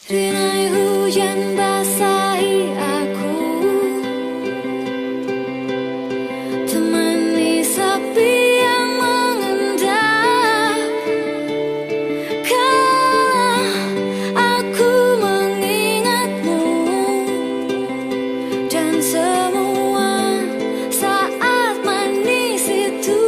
Rinai hujan basahi aku, temani sepi yang mengendap. Kala aku mengingatmu dan semua saat manis itu.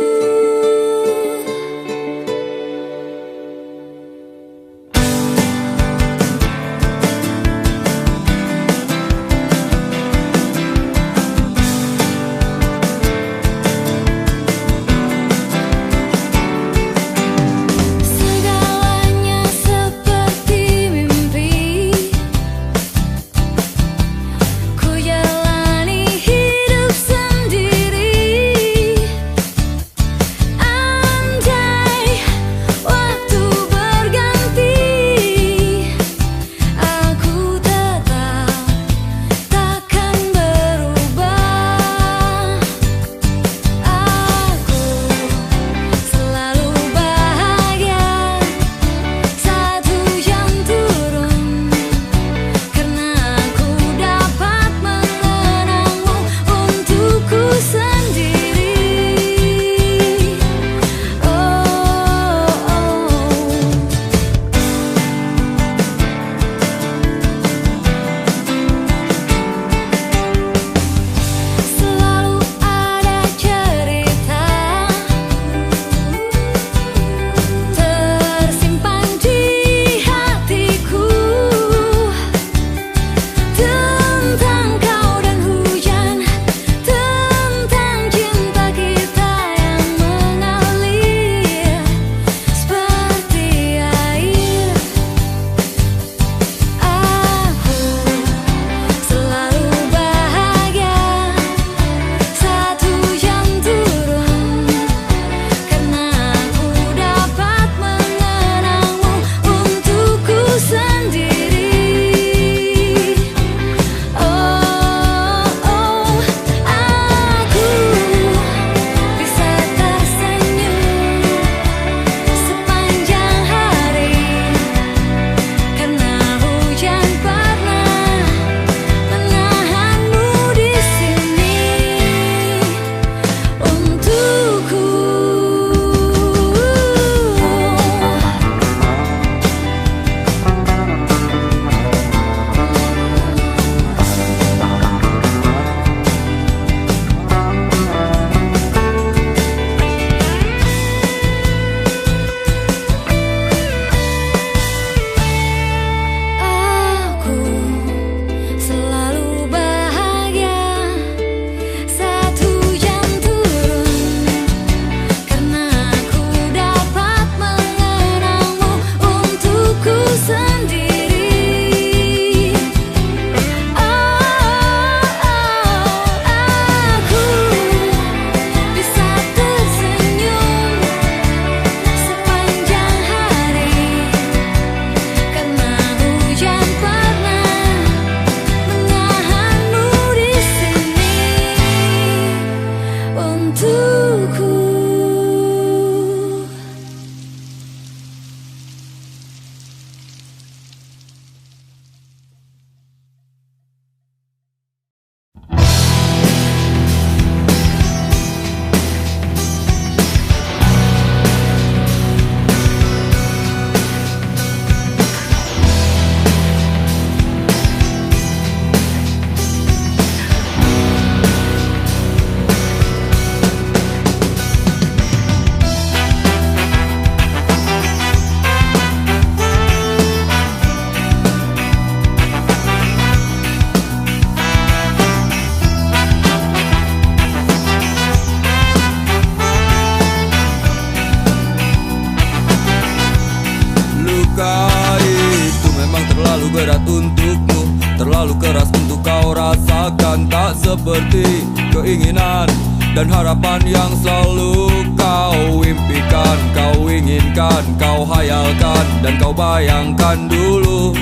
Berat untukmu, terlalu keras untuk kau rasakan. Tak seperti keinginan dan harapan yang selalu kau impikan. Kau inginkan, kau hayalkan, dan kau bayangkan dulu.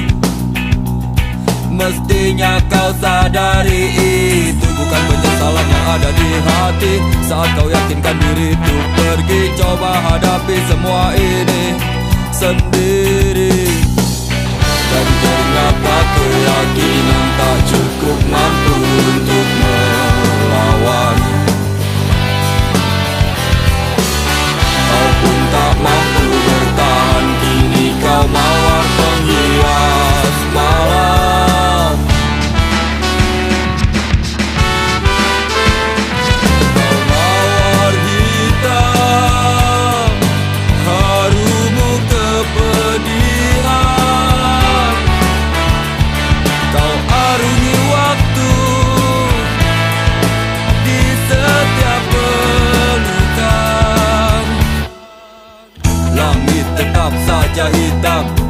Mestinya kau sadari itu bukan penyesalan yang ada di hati. Saat kau yakinkan diri untuk pergi, coba hadapi semua ini sendiri. Dan jangan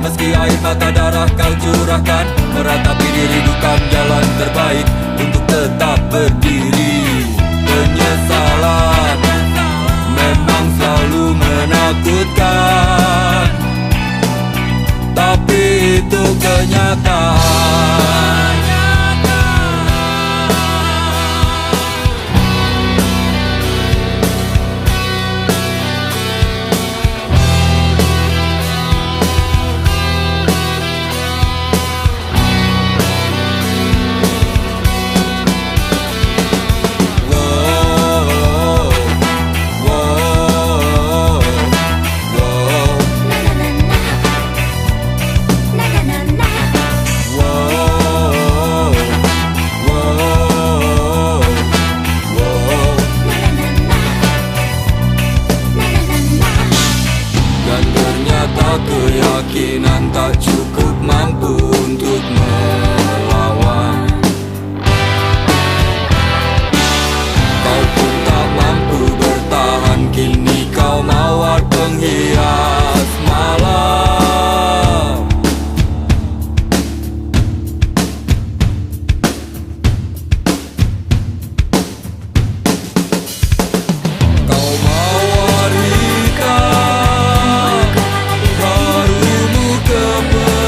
Meski air mata darah kau curahkan, meratapi diri bukan jalan terbaik untuk tetap berdiri. Penyesalan memang selalu menakutkan, tapi itu kenyataan. Keyakinan tak cukup mampu untuk melawan. Kau pun tak mampu bertahan, kini kau mawar penghias malam. Kau mawar hitam, harumu kebenaran.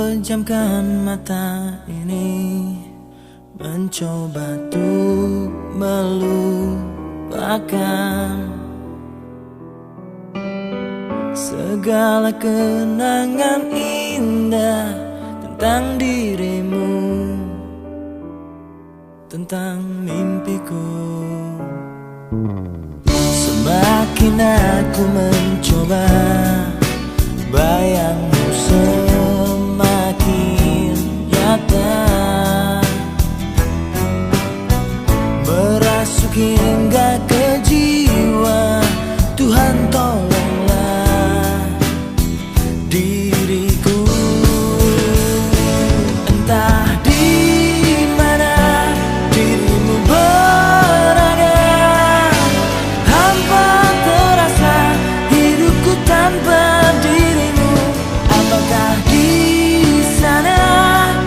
pejamkan mata ini, mencoba untuk melupakan segala kenangan indah tentang dirimu, tentang mimpiku. Semakin aku mencoba, bayangmu semakin nyata, merasuk hingga ke jiwa. Tuhan tolonglah diriku. Entah di mana dirimu berada, hampa terasa hidupku tanpa dirimu. Apakah di sana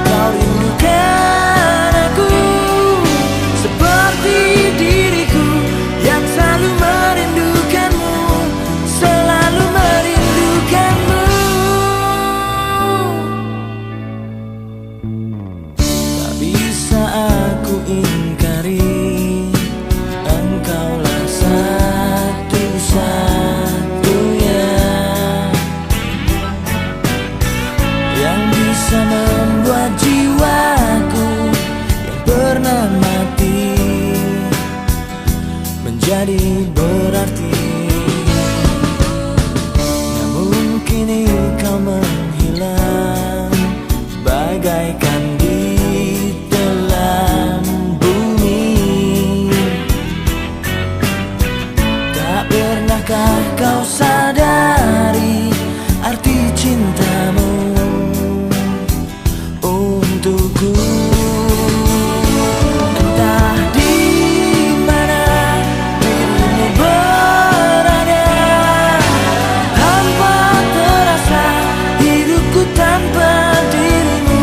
kau rindukan aku seperti diriku yang selalu merindukanmu, selalu merindukanmu. Tak bisa aku ingkari, engkaulah satu-satunya yang bisa membuat jiwaku yang pernah mati menjadi berarti. Namun kini kau menghilang bagaikan di telan bumi. Tak pernahkah kau sadari arti cintamu untukku? Entah di mana dirimu berada, hampa terasa hidupku tanpa dirimu.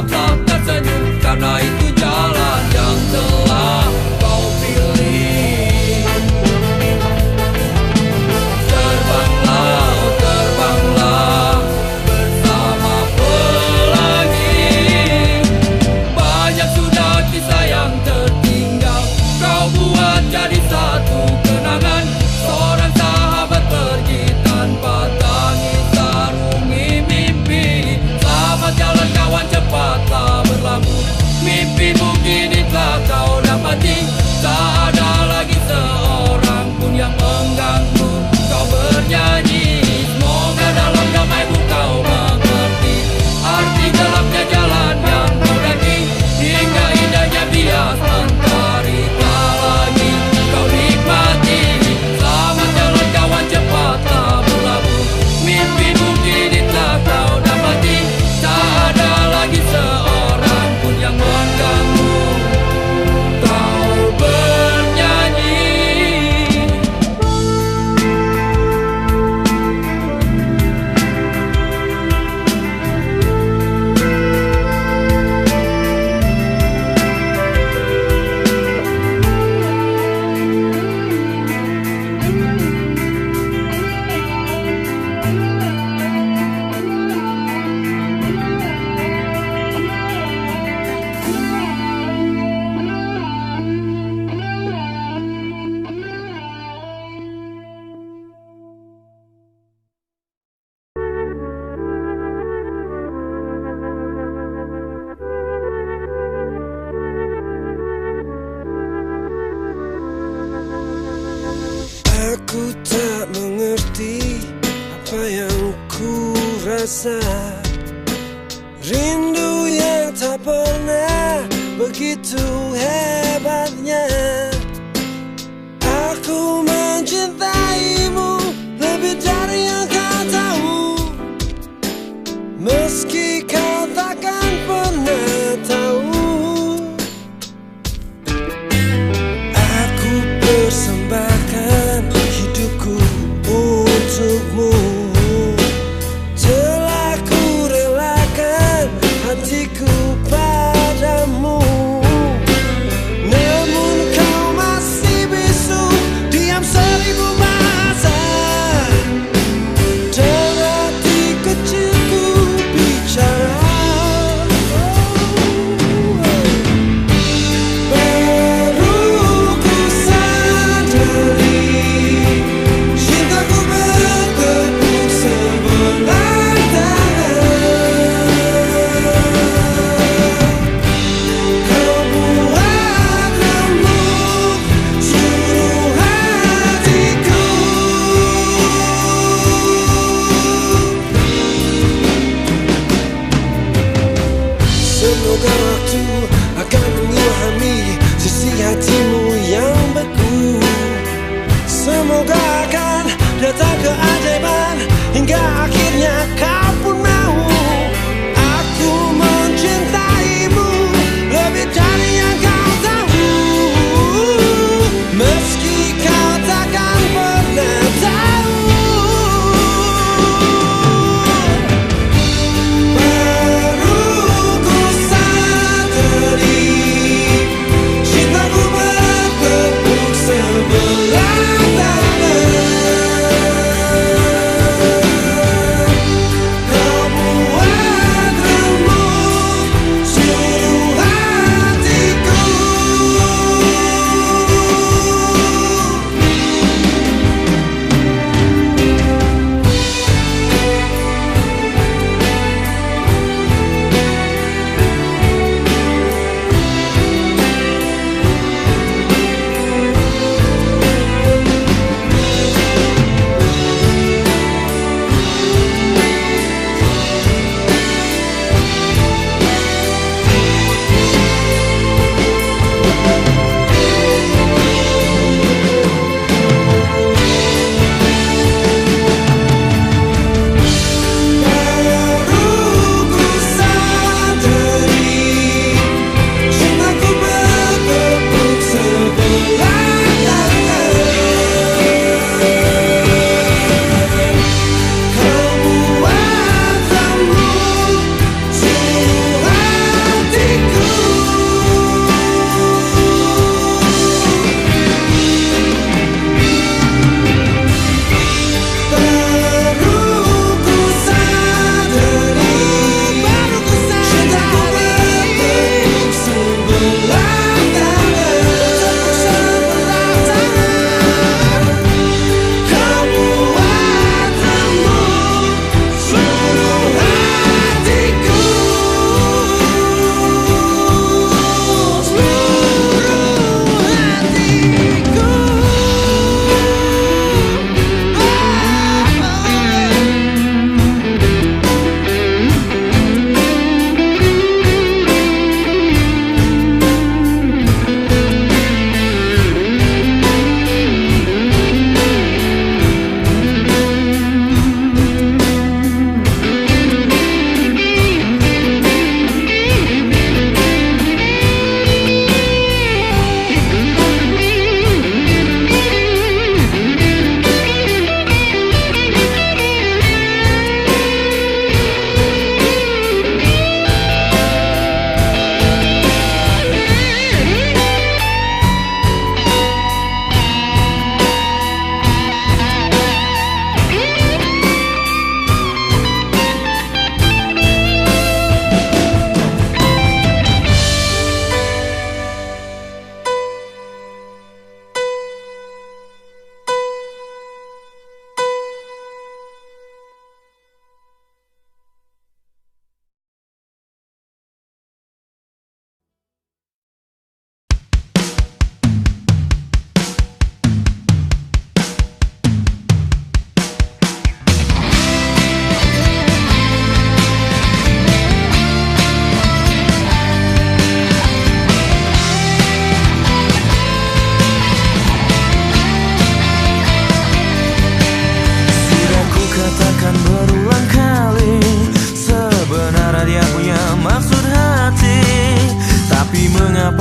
tetap tersenyum, karena itu jalan yang telah kau pilih. Terbanglah, oh terbanglah bersama pelangi. Banyak sudah kisah yang tertinggal, kau buat jadi satu kenangan. Seorang sahabat pergi tanpa tangis sarungi mimpi. Selamat jalan kawan, cepatlah berlabuh. Mimpimu kini telah kau dapati. Tak ada lagi seorang pun yang mengganggu kau bernyanyi. Semoga dalam damaimu kau mengerti arti gelapnya jalan yang kau daki, hingga indahnya bias mentari tak lagi kau nikmati. Selamat jalan kawan, cepatlah berlabuh. Mimpimu kini telah kau dapati. Tak ada lagi seorang pun yang mengganggu kau bernyanyi. Aku tak mengerti apa yang ku rasa. Rindu yang tak pernah begitu hebatnya. Aku mencintaimu lebih dari yang kau tahu, meski kau takkan pernah tahu. Aku persembahkan hidupku untukmu. Telah ku relakan hatiku padamu.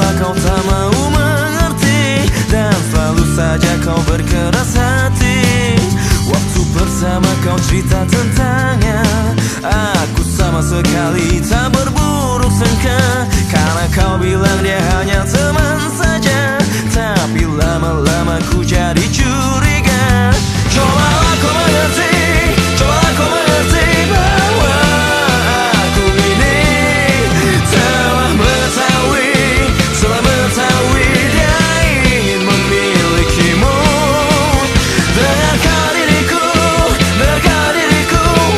mengapa kau tak mau mengerti, dan selalu saja kau berkeras hati. Waktu bersama kau cerita tentangnya, aku sama sekali tak berburuk sangka. Karena kau bilang dia hanya teman saja, tapi lama-lama ku jadi curiga. Cobalah kau mengerti, cobalah kau mengerti bahwa aku ini telah mengetahui dia ingin memilikimu. Dengarkan diriku,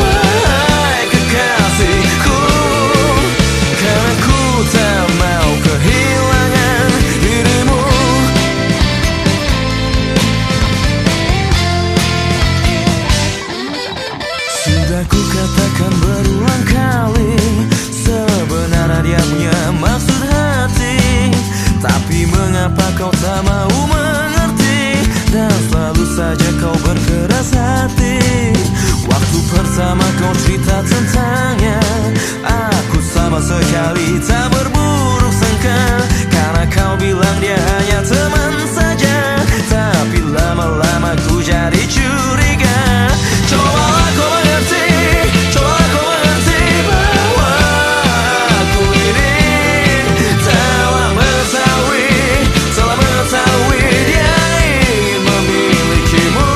wahai kekasihku, karena ku tak mau kehilangan dirimu. Sudah ku katakan berulang kali, sebenarnya dia punya maksud hati, tapi mengapa kau tak mau mengerti, dan selalu saja kau berkeras hati. Waktu bersama kau cerita tentangnya, aku sama sekali tak berburuk sangka. Karena kau bilang dia hanya teman saja, tapi lama-lama ku jadi curiga. Cobalah kau mengerti, cobalah kau mengerti bahwa aku ini telah mengetahui dia ingin memilikimu.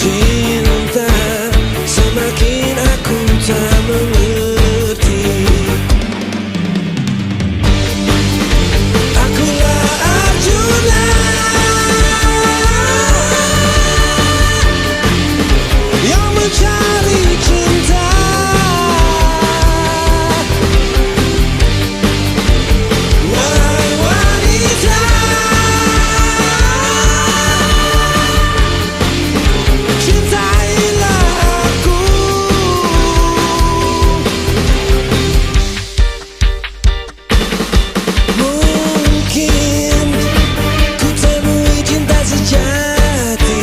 cinta, semakin aku tak mengerti. Akulah Arjuna yang mencari cinta. Wahai wanita, cintailah aku. Mungkin ku temui cinta sejati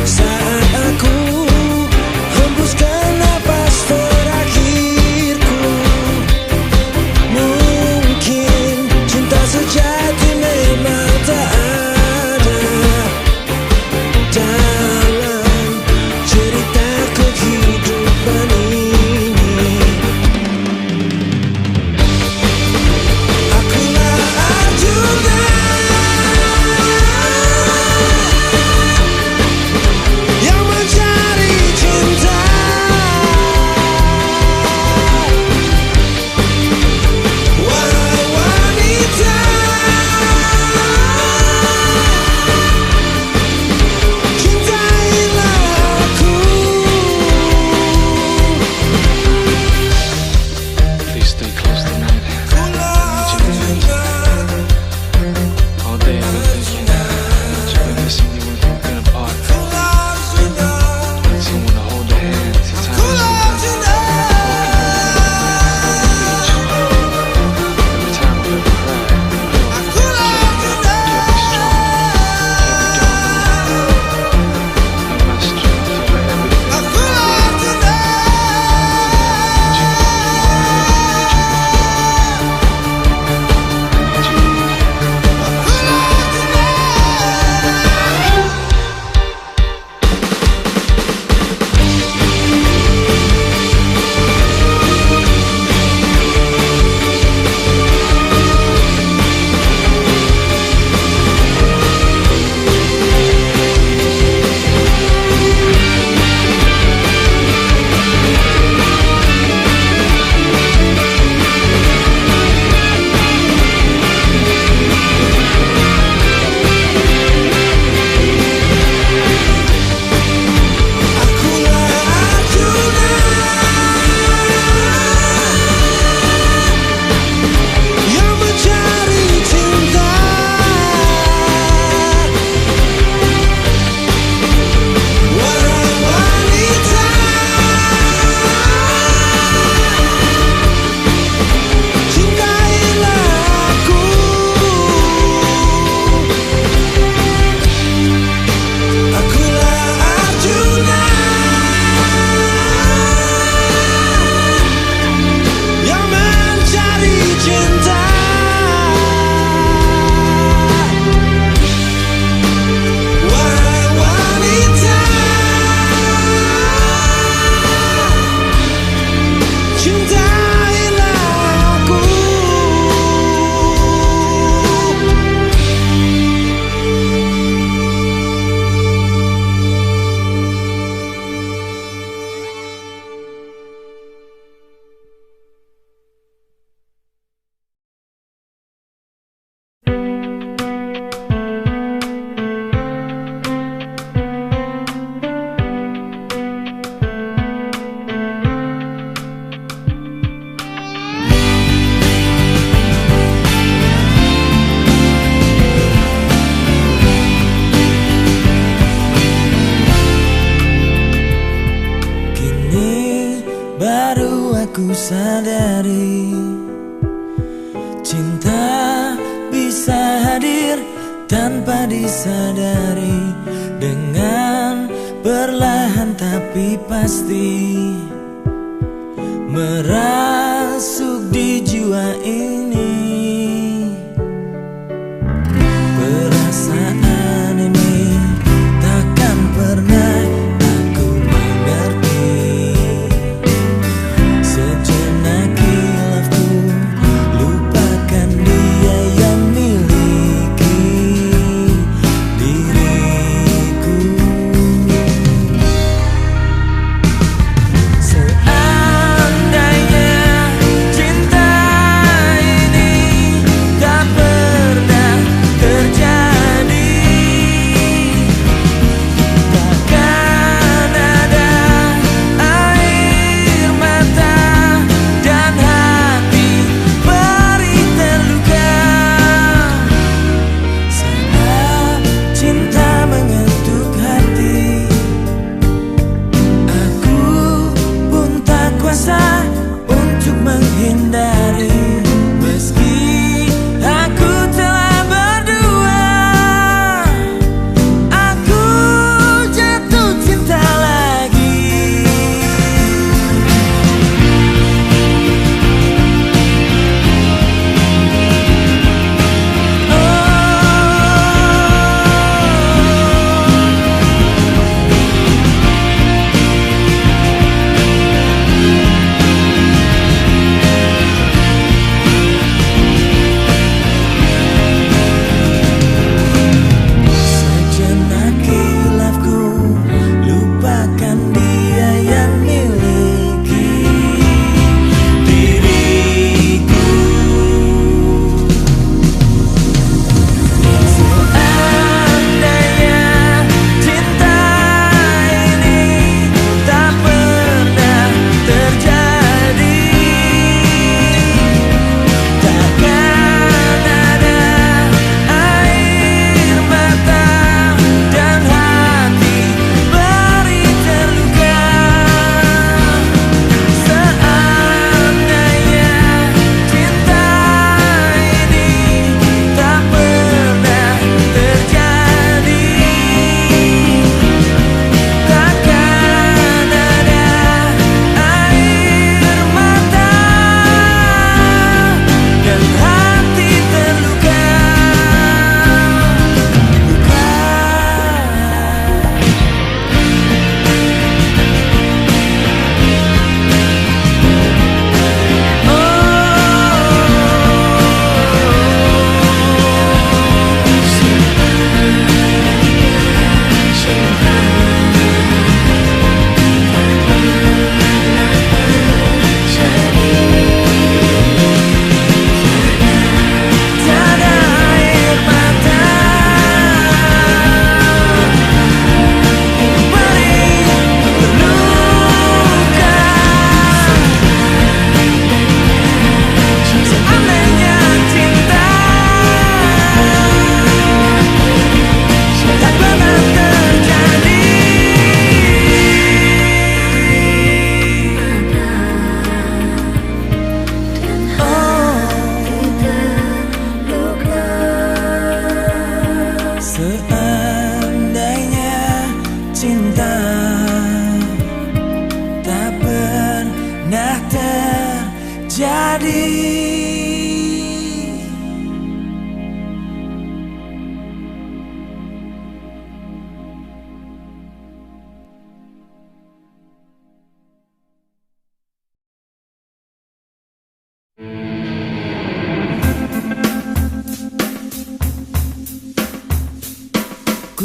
saat aku hembuskan napas terakhirku. Mungkin cinta sejati memang tak ada dalam cerita kehidupan ini. Akulah Arjuna yang mencari cinta. Wahai wanita, cintailah aku. Please stay close tonight. All day I've been thinking that you've been missing me when we've been apart. I just wanna hold your hand till time is over. Every time I've ever cried, I know kept me strong, kept me going. Have my strength, you're everything. Akulah Arjuna yang mencari cinta. Wahai wanita, cintailah aku. Akulah Arjuna yang mencari cinta. Wahai wanita, cintailah aku. Kini baru aku sadari, cinta bisa hadir tanpa disadari, dengan perlahan tapi pasti merasuk di jiwa ini. Perasaan ini takkan pernah aku mengerti. Sejenak hilafku, lupakan dia yang miliki diriku.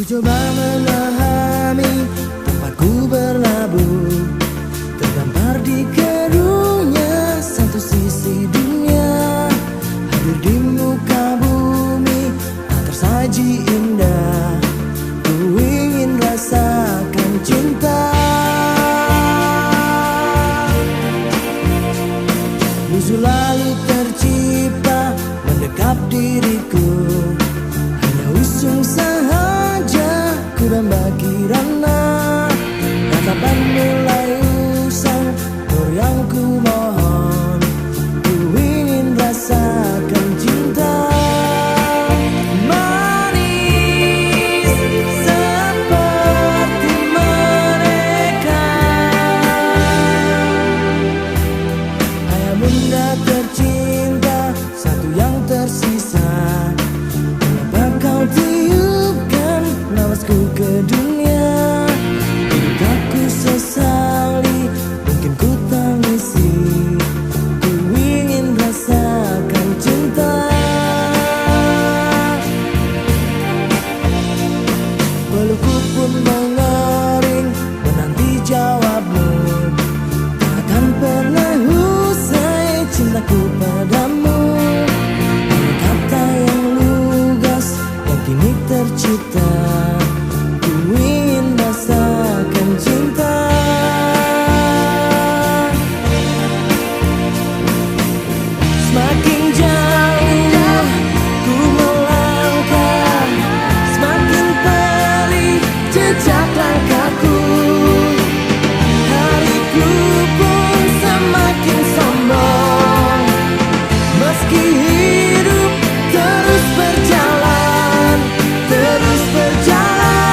coba memahami tempatku berlabuh, terdampar di keruhnya satu sisi dunia. Hadir di muka bumi tak tersaji indah, ku ingin rasakan cinta. Musuh lalu tercipta mendekap diriku, hanya usung saja ku damba kirana. Ratapan mulai usang, nur yang ku mohon, ku ingin rasakan cinta. Manis seperti mereka, ayah bunda tercinta, satu yang tersisa. Kenapa kau tiupkan nawasku ke dunia? Hidup aku sesali, mungkin ku tangisi, ku ingin rasakan cinta. Pelukku pun mengering menanti jawabmu, takkan pernah usai cintaku padamu. Hanya kata yang lugas yang kini tercipta, ku ingin rasakan cinta. Semakin jauh ku melangkah, semakin perih jejak langkahku. Hariku pun semakin sombong, meski hidup terus berjalan, terus berjalan.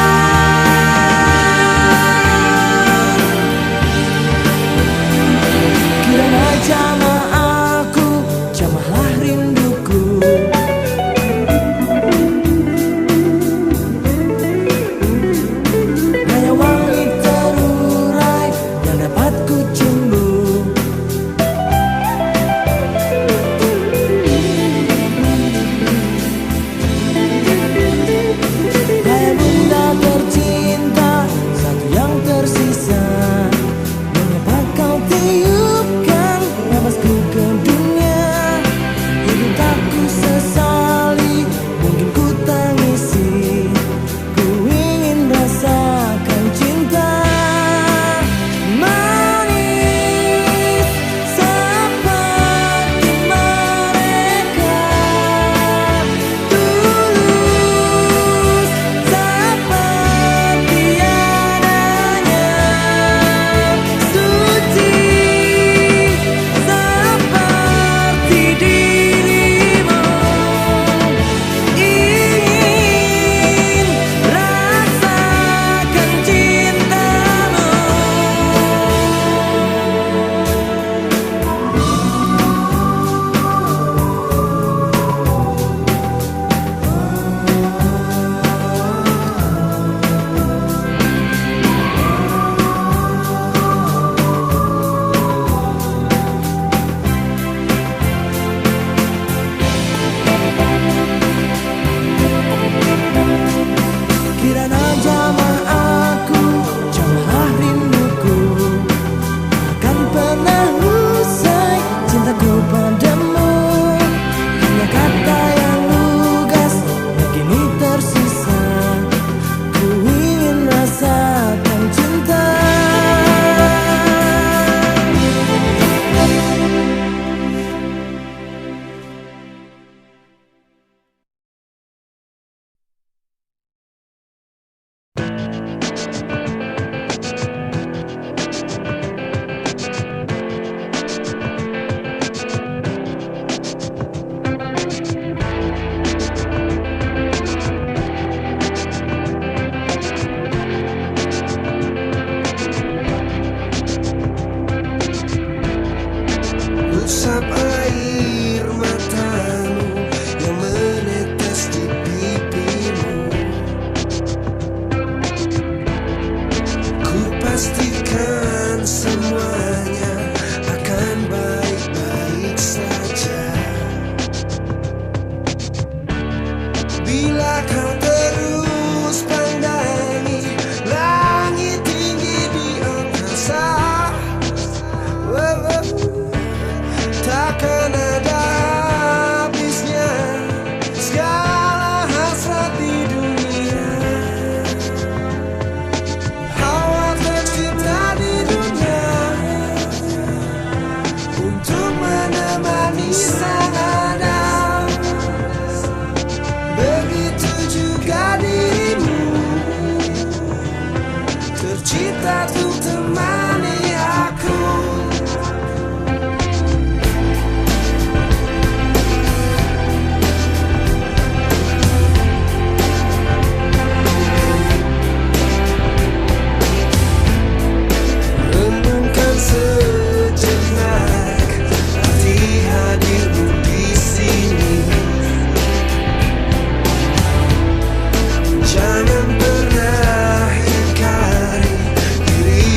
Kirana jamah aku, jamahlah rinduku. Hanya wangi terurai yang dapat ku cumbu. Hai bunda tercinta, satu yang tersisa. Mengapa kau tiupkan nafasku ke dunia? Hidup tak ku sesali, mungkin ku tangisi, ku ingin rasakan cinta. Manis seperti mereka, tulus seperti adanya, suci seperti dirimu. Ingin rasakan cintamu. Kirana jamah aku, jamahlah rinduku. Takkan pernah usai cintaku padamu. Hanya kata yang lugas yang kini tersisa, ku ingin rasakan cinta. Usap air matamu yang menetes di pipimu, ku pastikan semuanya akan baik-baik saja. Bila kau terus pandang tercipta untuk temani aku. Renungkan sejenak arti hadirmu di sini. Jangan pernah ingkari diri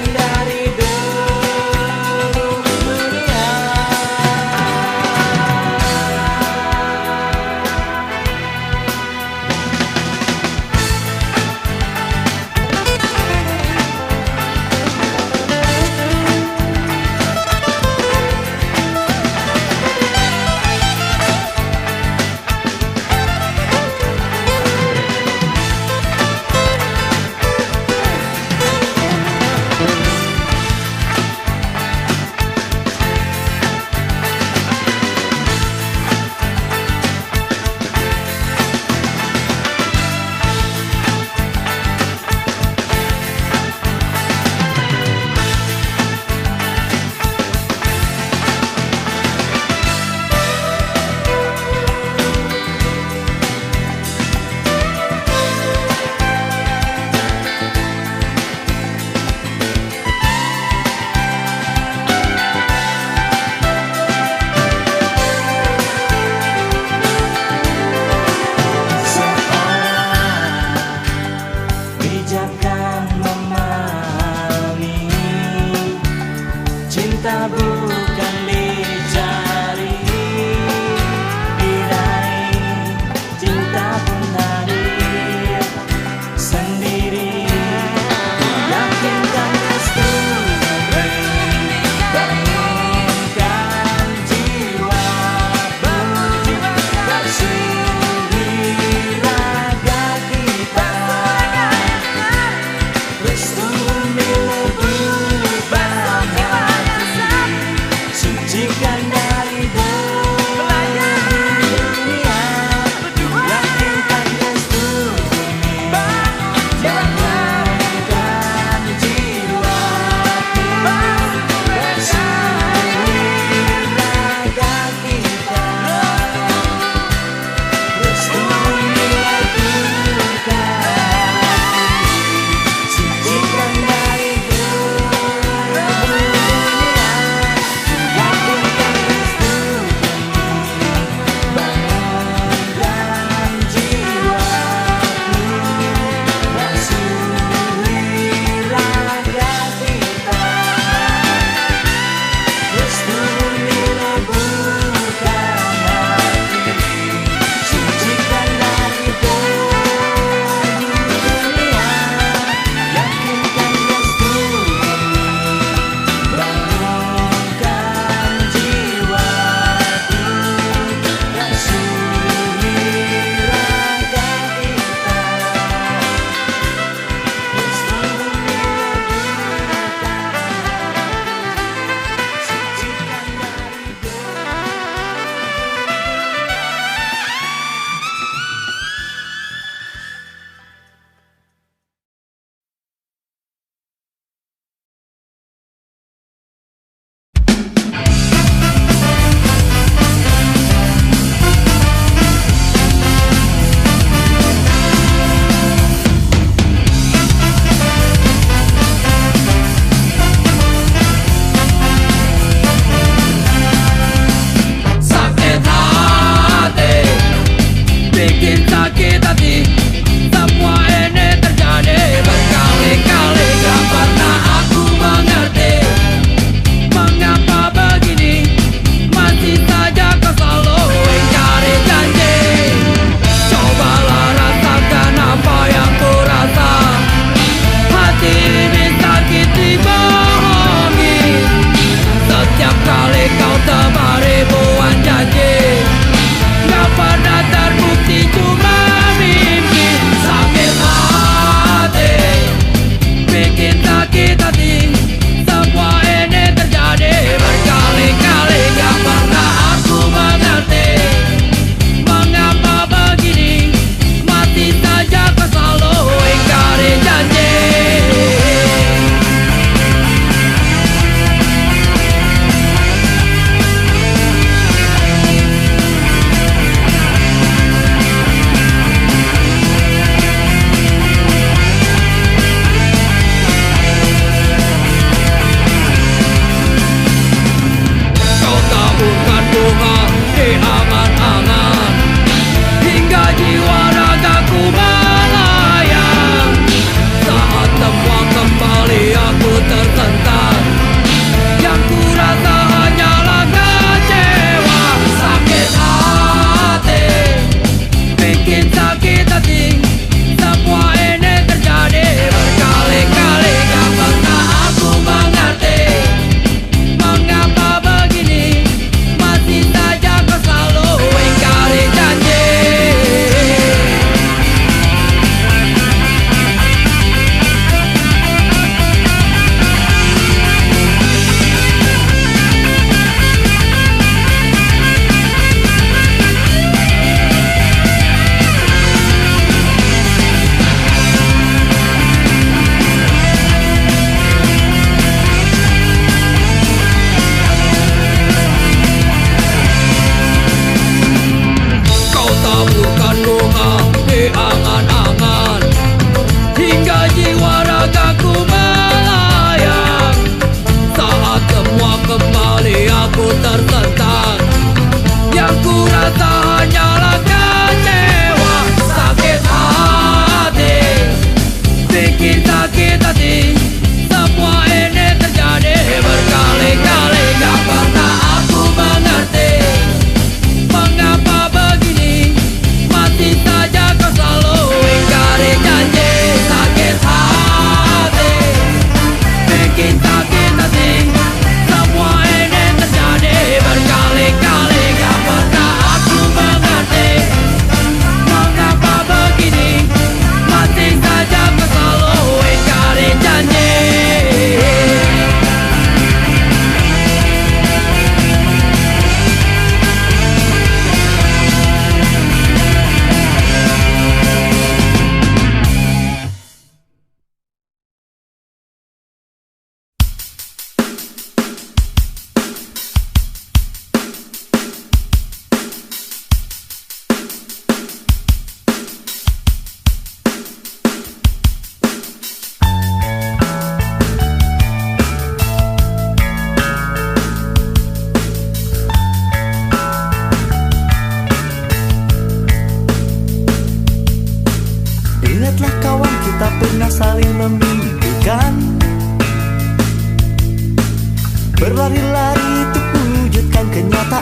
dari dunia.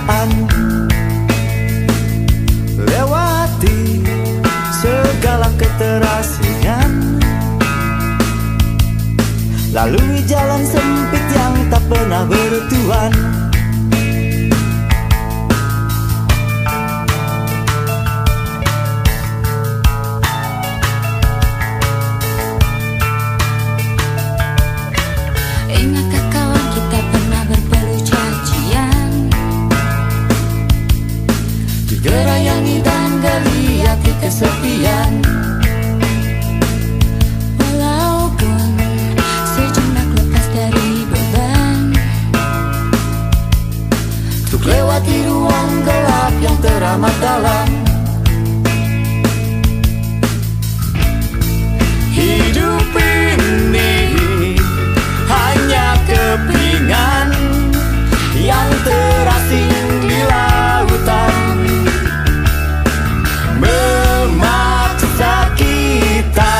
kebahagiaan, lewati segala keterasingan, lalui jalan sempit yang tak pernah bertuan. Ingatkah kawan kita pernah berpeluh cacian, digerayangi dan geliat di kesepian. Walaupun sejenak lepas dari beban, untuk lewati ruang gelap yang teramat dalam. Hidup ini hanya kepingan yang terasing di lautan, memaksa kita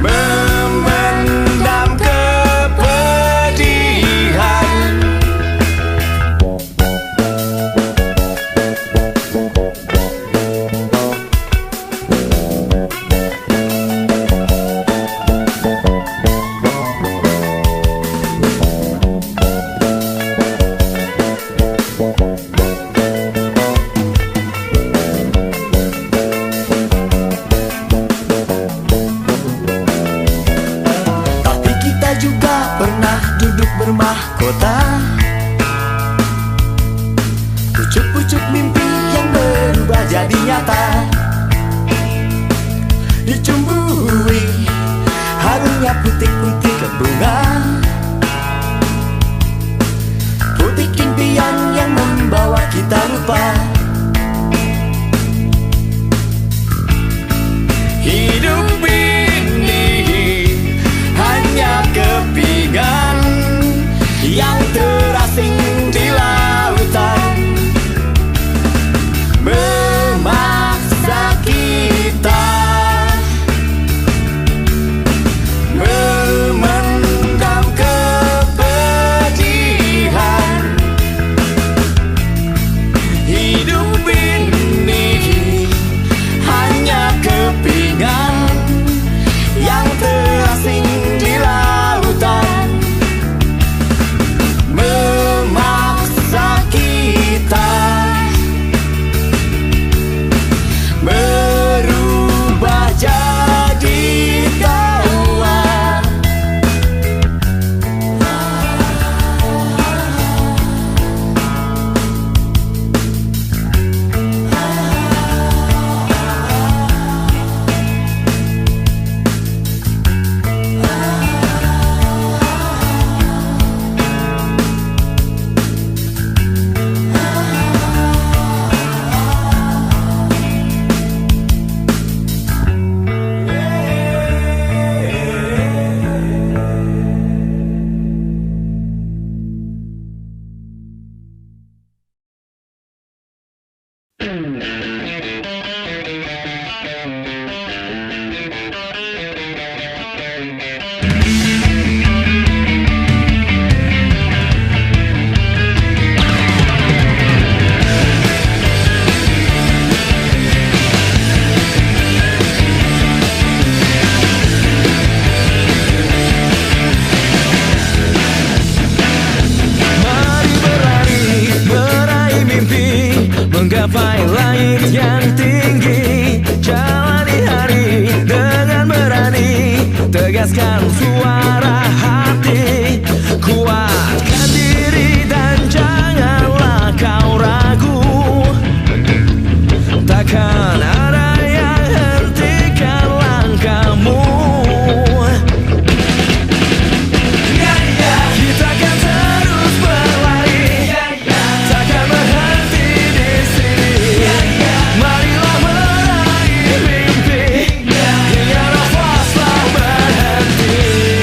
memendam kepedihan. Tapi kita juga pernah duduk bermahkota, pucuk-pucuk mimpi yang berubah jadi nyata, dicumbui harumnya putik-putik bunga, putik impian yang membawa kita lupa. Hidup ini hanya kepingan yang terasing di lautan, memaksa kita memendam kepedihan. Hidup ini hanya kepingan yang terasing di lautan, memaksa kita berubah jadi tawa. Menggapai langit yang tinggi, jalani hari dengan berani, tegaskan suara hati, kuatkan diri dan janganlah kau ragu. Takkan ada yang hentikan langkahmu. Kita akan terus berlari, takkan berhenti di sini. Marilah meraih mimpi hingga nafas tak berhenti.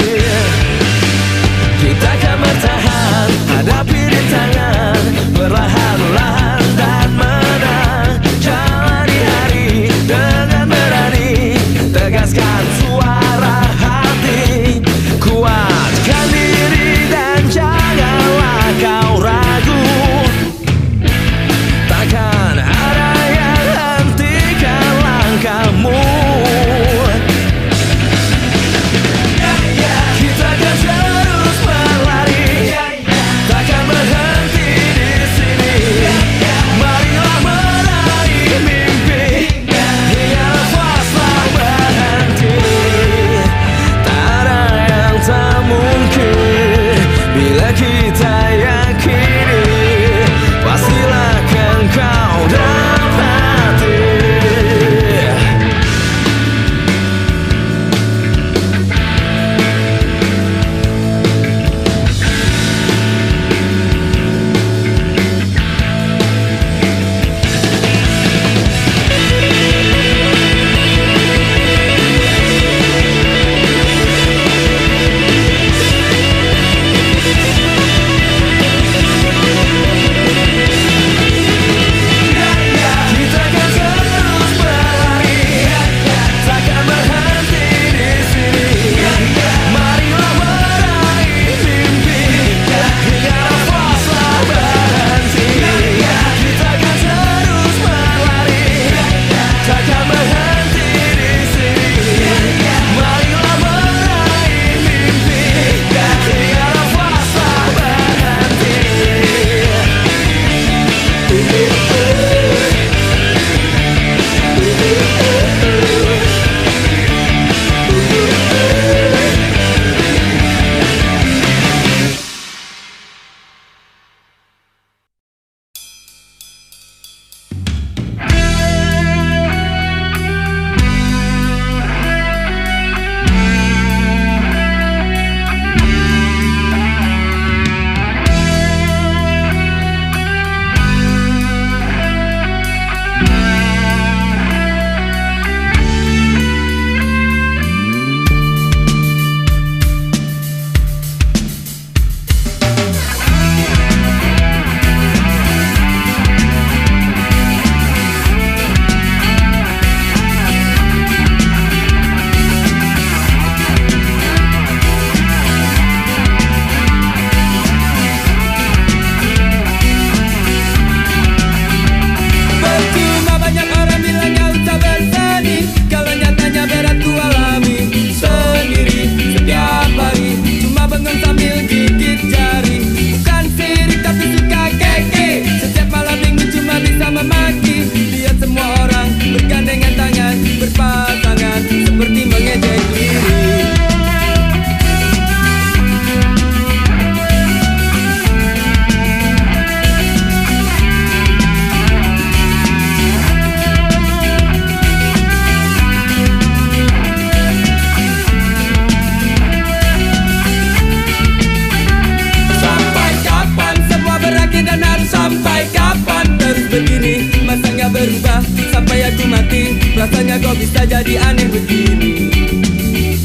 Sehingga kau bisa jadi aneh begini.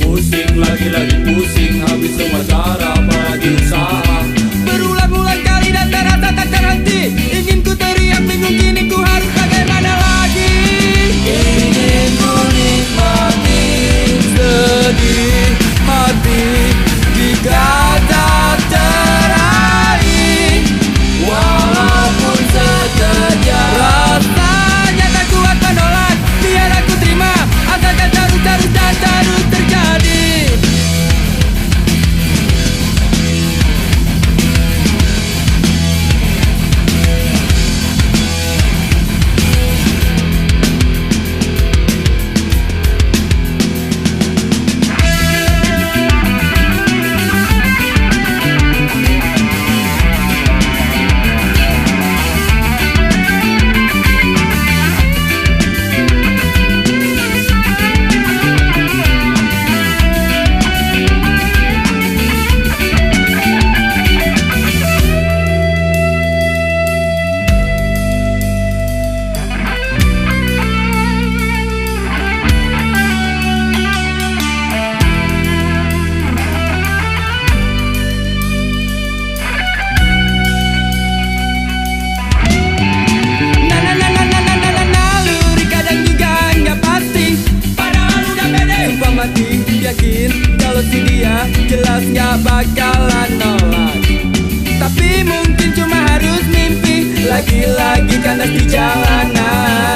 Pusing lagi pusing, habis semua cara apalagi usaha. Berulang-ulang kali dan terasa tak terhenti. Ingin ku teriak bingung kini ku harus bagaimana lagi. Ingin ku nikmati sedih hati jika tak teraih, walaupun sekejap. Rasanya tak kuat menolak, biar aku terima, asalkan terus dan terus terjadi. Yakin kalau si dia jelas gak bakalan nolak. Tapi mungkin cuma harus mimpi lagi-lagi kandas di jalanan.